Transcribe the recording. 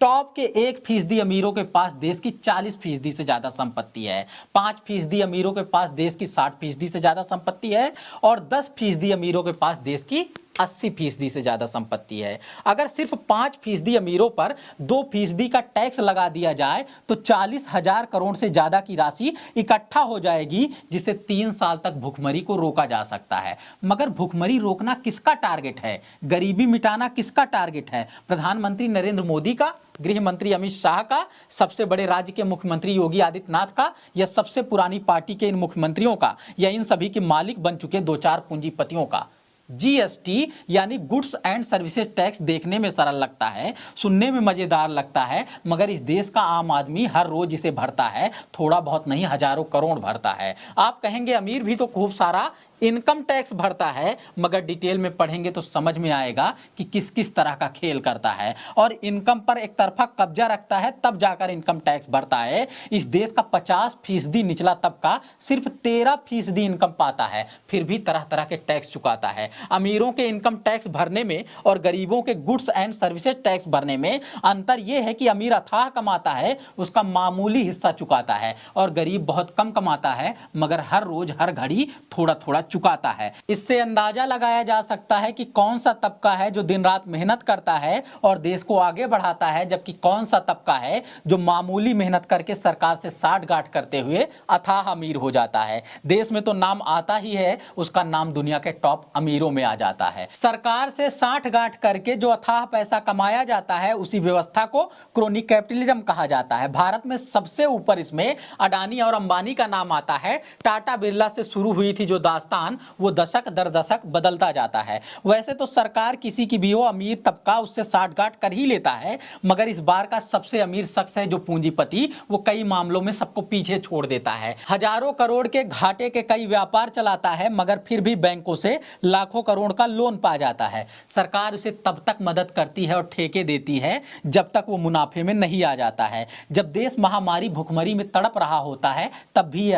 Top के 1% अमीरों के पास देश की 40% से ज्यादा संपत्ति है, 5% अमीरों के पास देश की 60% से ज्यादा संपत्ति है और 10% अमीरों के पास देश की 80% से ज्यादा संपत्ति है। अगर सिर्फ 5% अमीरों पर 2% का टैक्स लगा दिया जाए तो 40,000 करोड़ से ज्यादा की राशि इकट्ठा हो जाएगी, जिससे 3 साल तक भुखमरी को रोका जा सकता है। मगर भुखमरी रोकना किसका टारगेट है? गरीबी मिटाना किसका टारगेट है? प्रधानमंत्री नरेंद्र मोदी का, गृह मंत्री अमित शाह का, सबसे बड़े राज्य के मुख्यमंत्री योगी आदित्यनाथ का, या सबसे पुरानी पार्टी के इन मुख्यमंत्रियों का, या इन सभी के मालिक बन चुके 2-4 पूंजीपतियों का? जीएसटी यानी गुड्स एंड सर्विसेज टैक्स देखने में सरल लगता है, सुनने में मजेदार लगता है, मगर इस देश का आम आदमी हर रोज इसे भरता है, थोड़ा बहुत नहीं हजारों करोड़ भरता है। आप कहेंगे अमीर भी तो खूब सारा इनकम टैक्स भरता है, मगर डिटेल में पढ़ेंगे तो समझ में आएगा कि किस किस तरह का खेल करता है और इनकम पर एक तरफा कब्जा रखता है, तब जाकर इनकम टैक्स भरता है। इस देश का 50% निचला तबका सिर्फ 13% इनकम पाता है, फिर भी तरह तरह के टैक्स चुकाता है। अमीरों के इनकम टैक्स भरने में और गरीबों के गुड्स एंड सर्विसेज टैक्स भरने में अंतर यह है कि अमीर अथाह कमाता है, उसका मामूली हिस्सा चुकाता है, और गरीब बहुत कम कमाता है मगर हर रोज हर घड़ी थोड़ा थोड़ा चुकाता है। इससे अंदाजा लगाया जा सकता है कि कौन सा तबका है जो दिन रात मेहनत करता है और देश को आगे बढ़ाता है, जबकि कौन सा तबका है जो मामूली मेहनत करके सरकार से साठगांठ करते हुए अथाह अमीर हो जाता है। देश में तो नाम आता ही है, उसका नाम दुनिया के टॉप अमीरों में आ जाता है। सरकार से साठगांठ करके जो अथाह पैसा कमाया जाता है, उसी व्यवस्था को क्रोनी कैपिटलिज्म कहा जाता है। भारत में सबसे ऊपर इसमें अडानी और अंबानी का नाम आता है। टाटा बिरला से शुरू हुई थी जो दास्तान, वो दशक दर दशक बदलता जाता है। वैसे तो सरकार किसी की भी हो, अमीर तबका उससे साठगांठ कर ही लेता है, मगर इस बार का सबसे अमीर शख्स है जो पूंजीपति, वो कई मामलों में सबको पीछे छोड़ देता है। हजारों करोड़ के घाटे के कई व्यापार चलाता है, मगर फिर भी बैंकों से लाखों करोड़ का लोन पा जाता है। सरकार उसे तब तक मदद करती है और ठेके देती है जब तक वो मुनाफे में नहीं आ जाता है। जब देश महामारी भुखमरी में तड़प रहा होता है, तब भी